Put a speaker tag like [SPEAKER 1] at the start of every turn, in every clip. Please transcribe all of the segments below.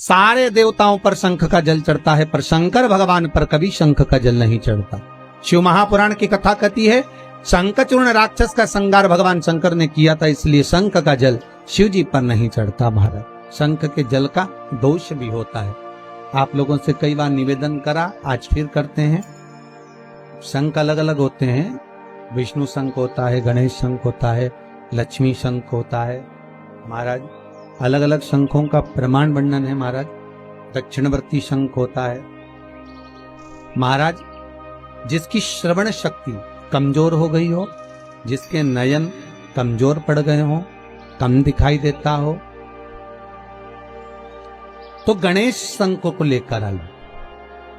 [SPEAKER 1] सारे देवताओं पर शंख का जल चढ़ता है, पर शंकर भगवान पर कभी शंख का जल नहीं चढ़ता। शिव महापुराण की कथा कहती है शंखचूर्ण राक्षस का संहार भगवान शंकर ने किया था, इसलिए शंख का जल शिव जी पर नहीं चढ़ता। महाराज, शंख के जल का दोष भी होता है। आप लोगों से कई बार निवेदन करा, आज फिर करते हैं। शंख अलग अलग होते हैं, विष्णु शंख होता है, गणेश शंख होता है, लक्ष्मी शंख होता है। महाराज, अलग अलग शंखों का प्रमाण वर्णन है। महाराज, दक्षिणवर्ती शंख होता है। महाराज, जिसकी श्रवण शक्ति कमजोर हो गई हो, जिसके नयन कमजोर पड़ गए हो, कम दिखाई देता हो, तो गणेश शंख को लेकर आइए।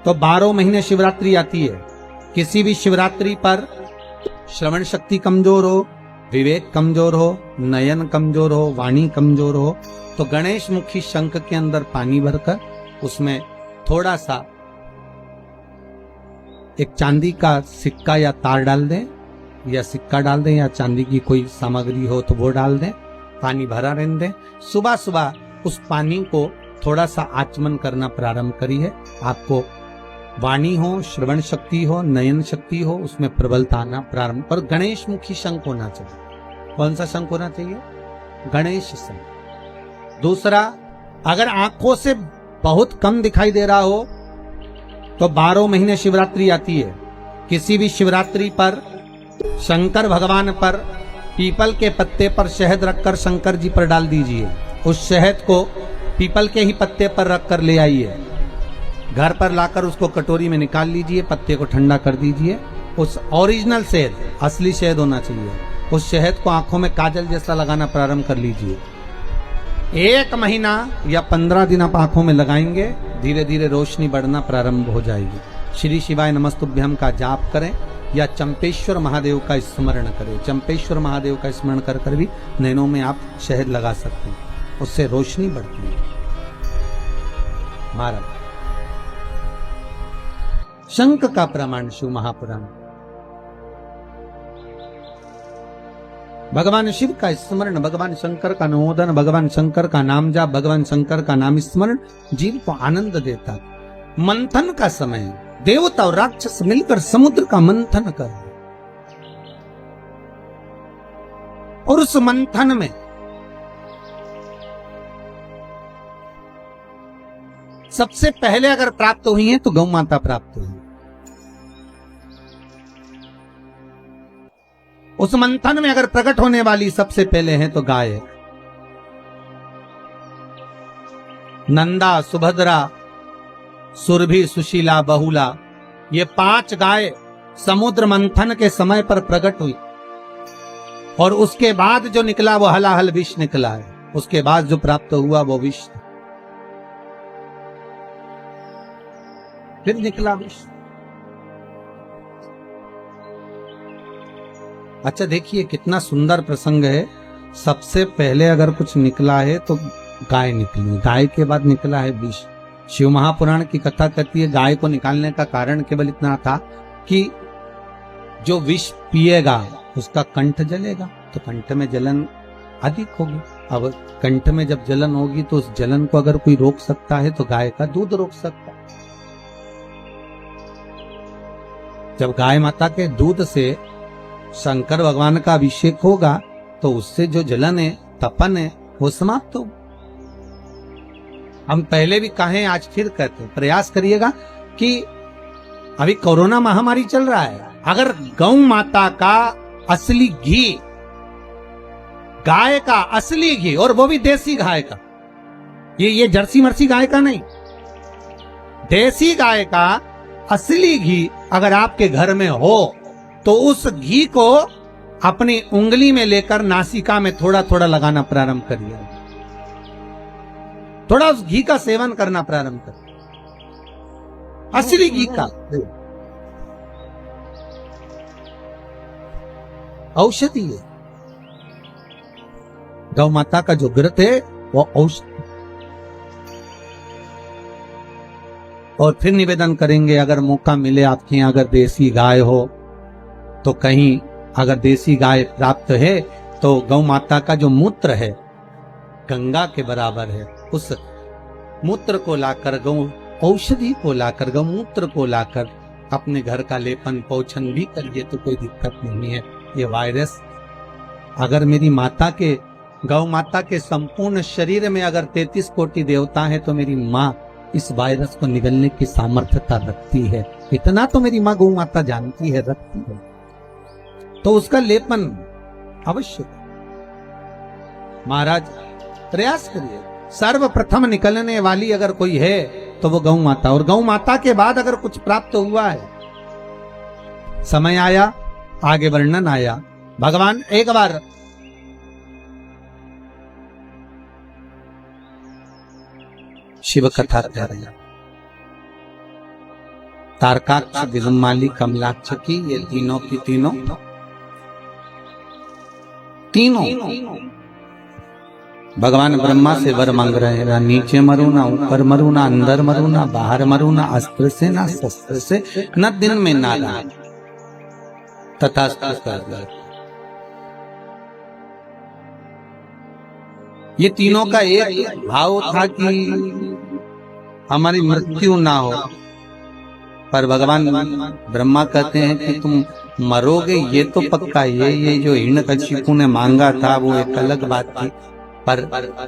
[SPEAKER 1] तो 12 महीने शिवरात्रि आती है। किसी भी शिवरात्रि पर श्रवण शक्ति कमजोर हो, विवेक कमजोर हो, नयन कमजोर हो, वाणी कमजोर हो, तो गणेश मुखी शंख के अंदर पानी भरकर उसमें थोड़ा सा एक चांदी का सिक्का या तार डाल दें, या सिक्का डाल दें, या चांदी की कोई सामग्री हो तो वो डाल दें, पानी भरा रहने दें। सुबह सुबह उस पानी को थोड़ा सा आचमन करना प्रारंभ करिए। आपको वाणी हो, श्रवण शक्ति हो, नयन शक्ति हो, उसमें प्रबलता आना प्रारंभ। पर गणेश मुखी शंख होना चाहिए। कौन सा शंख होना चाहिए? गणेश शंख। दूसरा, अगर आंखों से बहुत कम दिखाई दे रहा हो तो 12 महीने शिवरात्रि आती है। किसी भी शिवरात्रि पर शंकर भगवान पर पीपल के पत्ते पर शहद रखकर शंकर जी पर डाल दीजिए। उस शहद को पीपल के ही पत्ते पर रखकर ले आइए। घर पर लाकर उसको कटोरी में निकाल लीजिए, पत्ते को ठंडा कर दीजिए। उस ओरिजिनल शहद, असली शहद होना चाहिए, उस शहद को आंखों में काजल जैसा लगाना प्रारंभ कर लीजिए। 1 महीना या 15 दिन आप आंखों में लगाएंगे, धीरे धीरे रोशनी बढ़ना प्रारंभ हो जाएगी। श्री शिवाय नमस्तुभ्यम का जाप करें या चंपेश्वर महादेव का स्मरण करें। चंपेश्वर महादेव का स्मरण कर कर भी नैनों में आप शहद लगा सकते हैं, उससे रोशनी बढ़ती है। महाराज, शंख का प्रमाण शिव महापुराण। भगवान शिव का स्मरण, भगवान शंकर का नमोदन, भगवान शंकर का नाम जाप, भगवान शंकर का नाम स्मरण जीव को आनंद देता। मंथन का समय, देवता और राक्षस मिलकर समुद्र का मंथन कर, और उस मंथन में सबसे पहले अगर प्राप्त हुई है तो गौ माता प्राप्त हुई। उस मंथन में अगर प्रकट होने वाली सबसे पहले है तो गाय। नंदा, सुभद्रा, सुरभि, सुशीला, बहुला, ये 5 गाय समुद्र मंथन के समय पर प्रकट हुई, और उसके बाद जो निकला वो हलाहल विष निकला है। उसके बाद जो प्राप्त हुआ वो विष, फिर निकला विष। अच्छा, देखिए कितना सुंदर प्रसंग है। सबसे पहले अगर कुछ निकला है तो गाय निकली, गाय के बाद निकला है विष। शिव महापुराण की कथा कहती है गाय को निकालने का कारण केवल इतना था कि जो विष पिएगा उसका कंठ जलेगा, तो कंठ में जलन अधिक होगी। अब कंठ में जब जलन होगी तो उस जलन को अगर कोई रोक सकता है तो गाय का दूध रोक सकता है। जब गाय माता के दूध से शंकर भगवान का अभिषेक होगा तो उससे जो जलन है, तपन है, वो समाप्त हो। हम पहले भी कहें, आज फिर कहते हैं, प्रयास करिएगा कि अभी कोरोना महामारी चल रहा है, अगर गौ माता का असली घी, गाय का असली घी, और वो भी देसी गाय का, ये जर्सी मर्सी गाय का नहीं, देसी गाय का असली घी अगर आपके घर में हो तो उस घी को अपनी उंगली में लेकर नासिका में थोड़ा थोड़ा लगाना प्रारंभ करिए। थोड़ा उस घी का सेवन करना प्रारंभ करिए, असली घी का। औषधि है, गौ माता का जो व्रत है वो औषधि। और फिर निवेदन करेंगे, अगर मौका मिले आपके यहाँ अगर देसी गाय हो तो कहीं अगर देसी गाय प्राप्त है तो गौ माता का जो मूत्र है गंगा के बराबर है, उस मूत्र को लाकर, गौ औषधि को लाकर, गौमूत्र को लाकर अपने घर का लेपन पोषण भी करिए तो कोई दिक्कत नहीं है। ये वायरस अगर मेरी माता के, गौ माता के संपूर्ण शरीर में अगर 33 कोटि देवता है तो मेरी माँ इस वायरस को निगलने की सामर्थ्यता रखती है। इतना तो मेरी माँ गौ माता जानती है, रखती है, तो उसका लेपन अवश्य। महाराज प्रयास करिए, सर्वप्रथम निकलने वाली अगर कोई है तो वो गौ माता, और गौ माता के बाद अगर कुछ प्राप्त हुआ है, समय आया, आगे वर्णन आया। भगवान एक बार शिव कथा कह रहे हैं, तारकाक्ष, विदुमाली, कमलाक्ष की, ये तीनों की तीनों भगवान ब्रह्मा से वर मांग रहे हैं, नीचे मरू ना, ऊपर मरू ना, अंदर मरू ना, बाहर मरू ना, अस्त्र से ना शस्त्र से, न दिन में ना रात, तथास्तु कर दे। ये तीनों का एक भाव था कि हमारी मृत्यु ना हो, पर भगवान ब्रह्मा कहते हैं कि तुम मरोगे ये तो पक्का। ये जो हिरण्यकशिपु ने मांगा था वो एक अलग बात थी, पर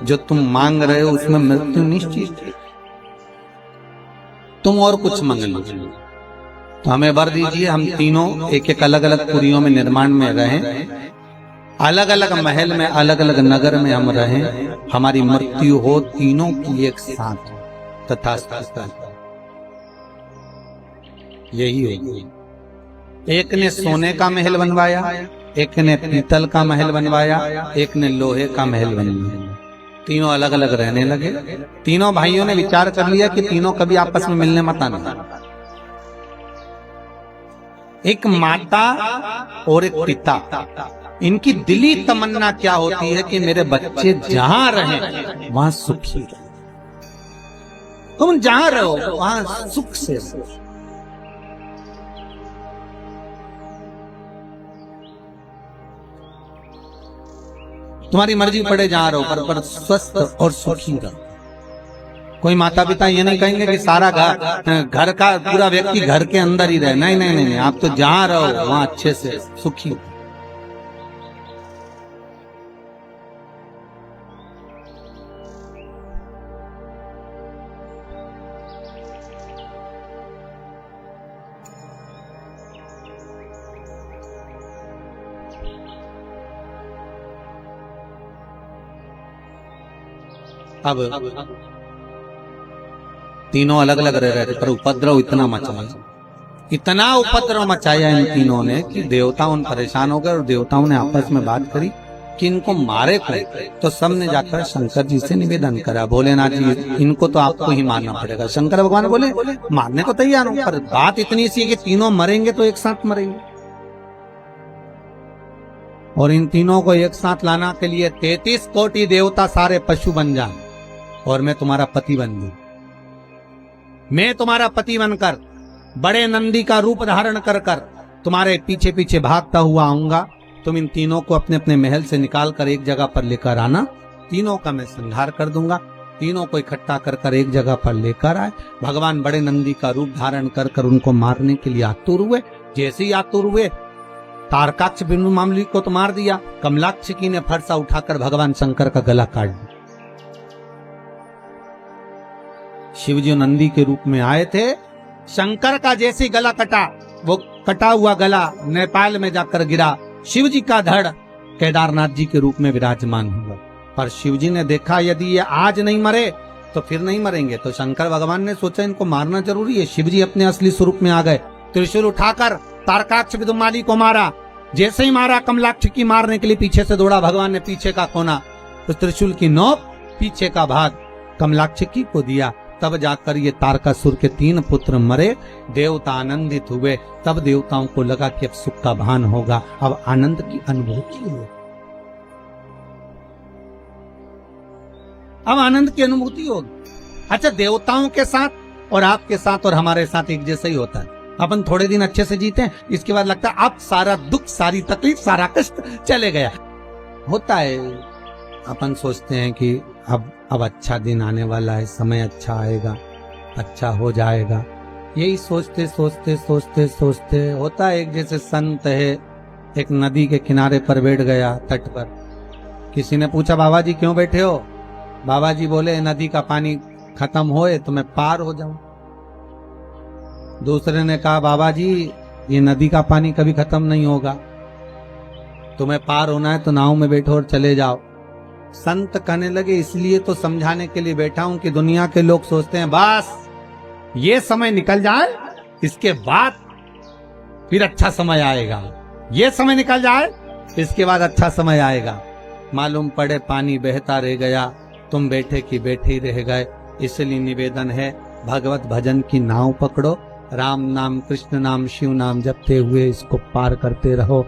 [SPEAKER 1] जो तुम मांग रहे हो उसमें मृत्यु निश्चित है। तुम और कुछ मांग लीजिए, तो हमें वर दीजिए, हम तीनों एक एक अलग अलग पुरियों में निर्माण में रहें, अलग अलग महल में, अलग अलग नगर में हम रहें, हमारी मृत्यु हो तीनों की एक साथ, तथास्तु। यही होगी। एक ने सोने का महल बनवाया, एक ने पीतल का महल बनवाया, एक ने लोहे का महल बनवाया। तीनों अलग अलग रहने लगे। तीनों भाइयों ने विचार कर लिया कि तीनों कभी आपस में मिलने मत आना। एक माता और एक पिता, इनकी दिली तमन्ना क्या होती है कि मेरे बच्चे जहां रहें वहां सुखी रहे। तुम जहां रहो वहां सुख से रहो। तुम्हारी मर्जी पड़े जहां रहो, पर स्वस्थ और सुखी रहो। कोई माता पिता ये नहीं कहेंगे कि सारा घर का पूरा व्यक्ति घर के अंदर ही रहे। नहीं नहीं नहीं, आप तो जहां रहो वहां अच्छे से सुखी हो। अब तीनों अलग अलग रह रहे थे, पर उपद्रव इतना उपद्रव मचाया इन तीनों ने कि देवता उन परेशान हो गए, और देवताओं ने आपस में बात करी कि इनको मारे कौन। तो सबने जाकर शंकर जी से निवेदन करा, भोलेनाथ जी इनको तो आपको ही मारना पड़ेगा। शंकर भगवान बोले मारने को तैयार हूं, पर बात इतनी सी है कि तीनों मरेंगे तो एक साथ मरेंगे, और इन तीनों को एक साथ लाना के लिए 33 कोटि देवता सारे पशु बन जाए, और मैं तुम्हारा पति बन जाऊं। मैं तुम्हारा पति बनकर बड़े नंदी का रूप धारण कर कर तुम्हारे पीछे पीछे भागता हुआ आऊंगा। तुम इन तीनों को अपने अपने महल से निकाल कर एक जगह पर लेकर आना। तीनों का मैं संहार कर दूंगा। तीनों को इकट्ठा कर कर एक जगह पर लेकर आए। भगवान बड़े नंदी का रूप धारण कर कर उनको मारने के लिए आतुर हुए। जैसे ही आतुर हुए, तारकाक्ष बिंदु मामली को तो मार दिया, कमलाक्ष की ने फरसा उठाकर भगवान शंकर का गला काट दिया। शिवजी नंदी के रूप में आए थे। शंकर का जैसे गला कटा, वो कटा हुआ गला नेपाल में जाकर गिरा। शिवजी का धड़ केदारनाथ जी के रूप में विराजमान हुआ। पर शिवजी ने देखा यदि ये आज नहीं मरे तो फिर नहीं मरेंगे, तो शंकर भगवान ने सोचा इनको मारना जरूरी है। शिवजी अपने असली स्वरूप में आ गए। त्रिशूल उठाकर तारकाक्ष विदुमाली को मारा। जैसे ही मारा, कमलाक्ष की मारने के लिए पीछे से दौड़ा। भगवान ने पीछे का कोना, उस त्रिशूल की नोक, पीछे का भाग कमलाक्ष की को दिया। तब जाकर ये तारकासुर के 3 पुत्र मरे। देवता आनंदित हुए। तब देवताओं को लगा कि अब सुख का भान होगा, अब आनंद की अनुभूति होगी। अब आनंद की अनुभूति होगी। अच्छा, देवताओं के साथ और आपके साथ और हमारे साथ एक जैसा ही होता है। अपन थोड़े दिन अच्छे से जीते हैं, इसके बाद लगता है अब सारा दुख, सारी तकलीफ, सारा कष्ट चले गया। होता है। अपन सोचते हैं कि अब अच्छा दिन आने वाला है, समय अच्छा आएगा, अच्छा हो जाएगा। यही सोचते सोचते सोचते सोचते होता है, एक जैसे संत है, एक नदी के किनारे पर बैठ गया, तट पर। किसी ने पूछा, बाबा जी क्यों बैठे हो? बाबा जी बोले, नदी का पानी खत्म होए तो मैं पार हो जाऊं। दूसरे ने कहा, बाबा जी ये नदी का पानी कभी खत्म नहीं होगा, तुम्हें पार होना है तो नाव में बैठो और चले जाओ। संत कहने लगे, इसलिए तो समझाने के लिए बैठा हूं कि दुनिया के लोग सोचते हैं बस ये समय निकल जाए, इसके बाद फिर अच्छा समय आएगा, ये समय निकल जाए इसके बाद अच्छा समय आएगा। मालूम पड़े पानी बहता रह गया, तुम बैठे की बैठे ही रह गए। इसलिए निवेदन है, भगवत भजन की नाव पकड़ो, राम नाम कृष्ण नाम शिव नाम जपते हुए इसको पार करते रहो।